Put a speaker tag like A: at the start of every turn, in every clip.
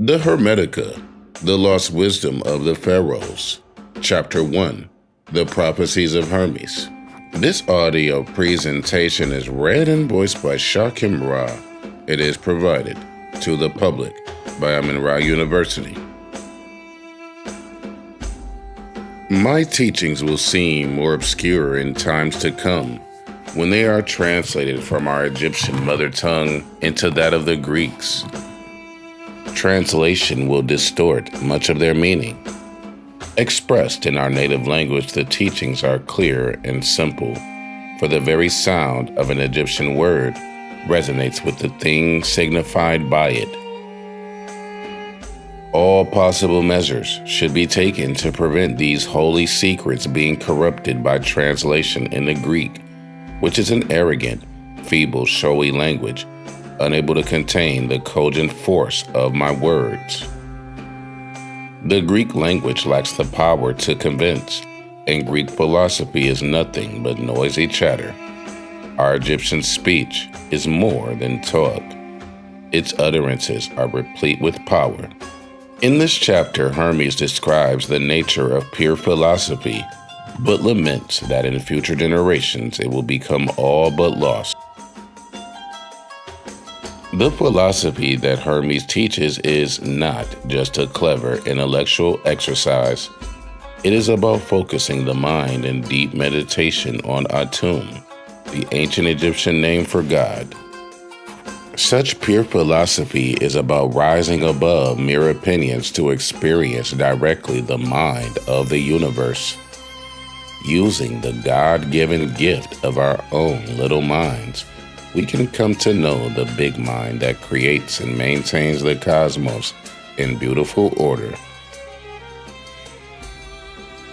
A: The Hermetica, the Lost Wisdom of the Pharaohs. Chapter 1, The Prophecies of Hermes. This audio presentation is read and voiced by Shakim Ra. It is provided to the public by Amin-Ra University. My teachings will seem more obscure in times to come when they are translated from our Egyptian mother tongue into that of the Greeks. Translation will distort much of their meaning. Expressed in our native language, the teachings are clear and simple, for the very sound of an Egyptian word resonates with the thing signified by it. All possible measures should be taken to prevent these holy secrets being corrupted by translation in the Greek, which is an arrogant, feeble, showy language, unable to contain the cogent force of my words. The Greek language lacks the power to convince, and Greek philosophy is nothing but noisy chatter. Our Egyptian speech is more than talk. Its utterances are replete with power. In this chapter, Hermes describes the nature of pure philosophy, but laments that in future generations it will become all but lost. The philosophy that Hermes teaches is not just a clever intellectual exercise. It is about focusing the mind in deep meditation on Atum, the ancient Egyptian name for God. Such pure philosophy is about rising above mere opinions to experience directly the mind of the universe. Using the God-given gift of our own little minds, we can come to know the big mind that creates and maintains the cosmos in beautiful order.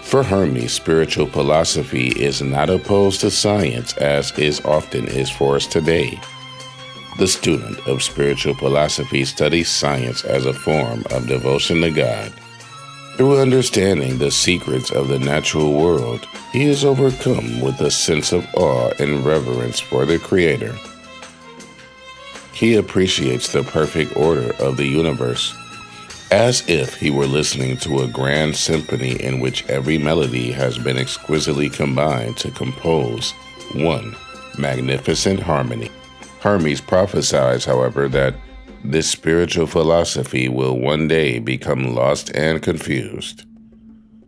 A: For Hermes, spiritual philosophy is not opposed to science as is often is for us today. The student of spiritual philosophy studies science as a form of devotion to God. Through understanding the secrets of the natural world, he is overcome with a sense of awe and reverence for the Creator. He appreciates the perfect order of the universe, as if he were listening to a grand symphony in which every melody has been exquisitely combined to compose one magnificent harmony. Hermes prophesies, however, that this spiritual philosophy will one day become lost and confused.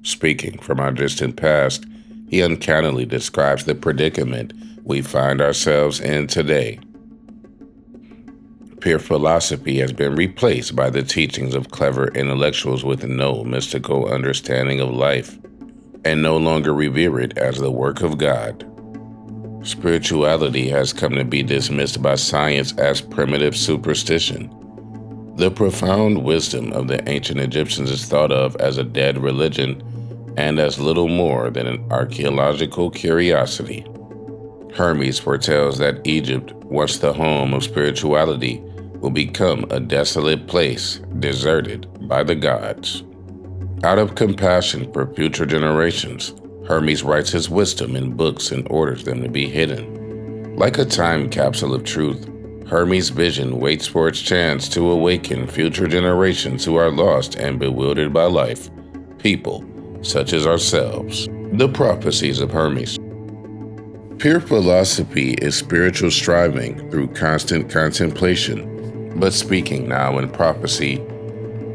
A: Speaking from our distant past, he uncannily describes the predicament we find ourselves in today. Pure philosophy has been replaced by the teachings of clever intellectuals with no mystical understanding of life, and no longer revere it as the work of God. Spirituality has come to be dismissed by science as primitive superstition. The profound wisdom of the ancient Egyptians is thought of as a dead religion and as little more than an archaeological curiosity. Hermes foretells that Egypt, once the home of spirituality, will become a desolate place, deserted by the gods. Out of compassion for future generations, Hermes writes his wisdom in books and orders them to be hidden. Like a time capsule of truth, Hermes' vision waits for its chance to awaken future generations who are lost and bewildered by life, people such as ourselves. The Prophecies of Hermes. Pure philosophy is spiritual striving through constant contemplation. But speaking now in prophecy,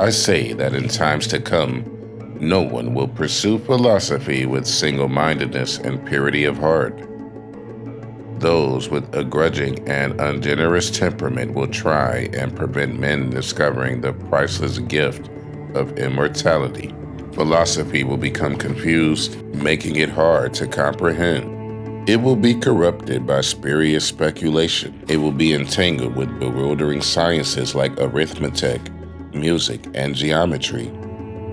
A: I say that in times to come, no one will pursue philosophy with single-mindedness and purity of heart. Those with a grudging and ungenerous temperament will try and prevent men discovering the priceless gift of immortality. Philosophy will become confused, making it hard to comprehend. It will be corrupted by spurious speculation. It will be entangled with bewildering sciences like arithmetic, music, and geometry.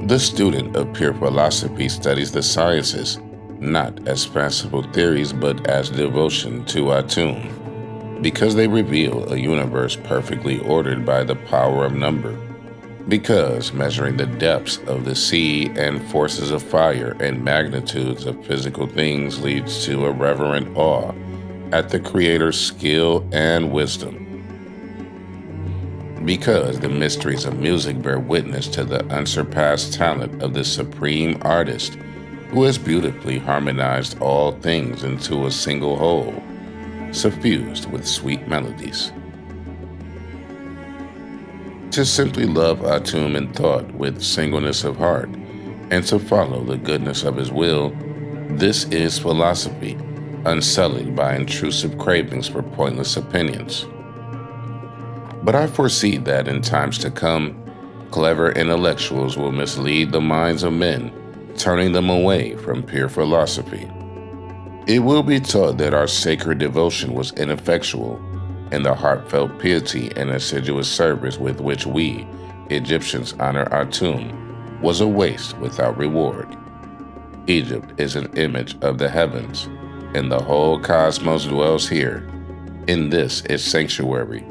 A: The student of pure philosophy studies the sciences, not as fanciful theories, but as devotion to Atum, because they reveal a universe perfectly ordered by the power of number. Because measuring the depths of the sea and forces of fire and magnitudes of physical things leads to a reverent awe at the Creator's skill and wisdom. because the mysteries of music bear witness to the unsurpassed talent of the supreme artist who has beautifully harmonized all things into a single whole, suffused with sweet melodies. To simply love Atum in thought with singleness of heart, and to follow the goodness of his will, this is philosophy, unsullied by intrusive cravings for pointless opinions. But I foresee that in times to come, clever intellectuals will mislead the minds of men, turning them away from pure philosophy. It will be taught that our sacred devotion was ineffectual, and the heartfelt piety and assiduous service with which we, Egyptians, honor Atum was a waste without reward. Egypt is an image of the heavens, and the whole cosmos dwells here, in this its sanctuary.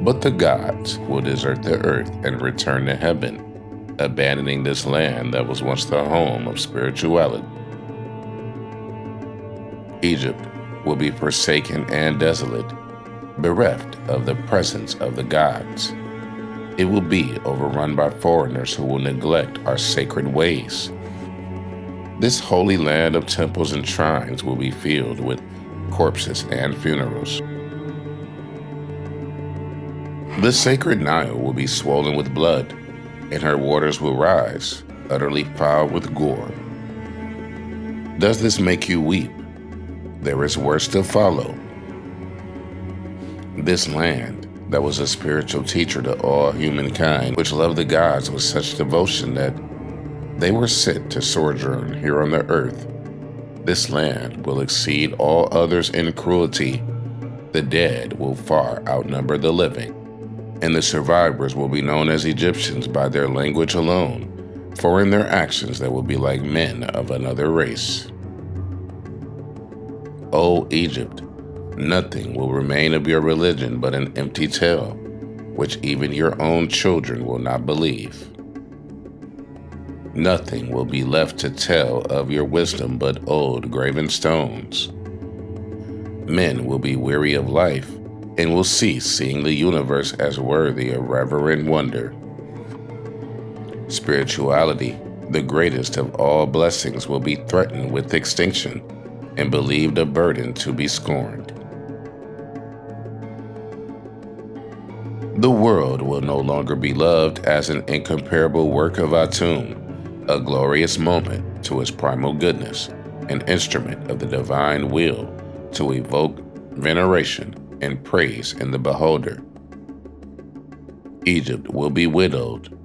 A: But the gods will desert the earth and return to heaven, abandoning this land that was once the home of spirituality. Egypt will be forsaken and desolate, bereft of the presence of the gods. It will be overrun by foreigners who will neglect our sacred ways. This holy land of temples and shrines will be filled with corpses and funerals. The sacred Nile will be swollen with blood, and her waters will rise, utterly foul with gore. Does this make you weep? There is worse to follow. This land that was a spiritual teacher to all humankind, which loved the gods with such devotion that they were sent to sojourn here on the earth. This land will exceed all others in cruelty. The dead will far outnumber the living, and the survivors will be known as Egyptians by their language alone, for in their actions they will be like men of another race. O Egypt, nothing will remain of your religion but an empty tale, which even your own children will not believe. Nothing will be left to tell of your wisdom but old graven stones. Men will be weary of life and will cease seeing the universe as worthy of reverent wonder. Spirituality, the greatest of all blessings, will be threatened with extinction and believed a burden to be scorned. The world will no longer be loved as an incomparable work of Atum, a glorious moment to its primal goodness, an instrument of the divine will to evoke veneration and praise in the beholder. Egypt will be widowed.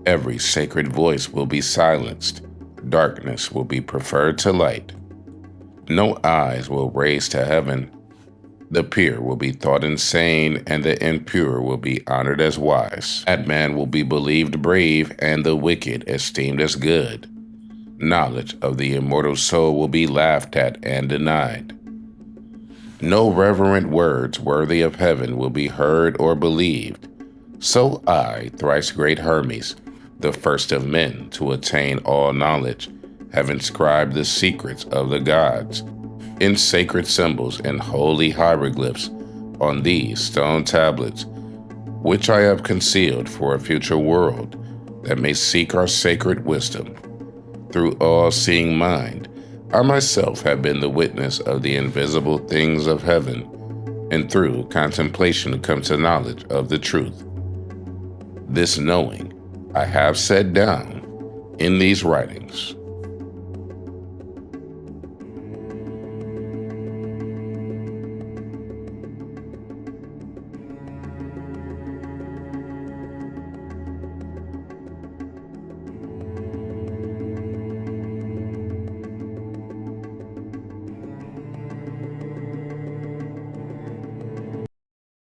A: Every sacred voice will be silenced. Darkness will be preferred to light. No eyes will raise to heaven. The pure will be thought insane, and the impure will be honored as wise. That man will be believed brave, and the wicked esteemed as good. Knowledge of the immortal soul will be laughed at and denied. No reverent words worthy of heaven will be heard or believed. So I, thrice great Hermes, the first of men to attain all knowledge, have inscribed the secrets of the gods in sacred symbols and holy hieroglyphs on these stone tablets, which I have concealed for a future world that may seek our sacred wisdom. Through all-seeing mind, I myself have been the witness of the invisible things of heaven, and through contemplation come to knowledge of the truth. This knowing I have set down in these writings.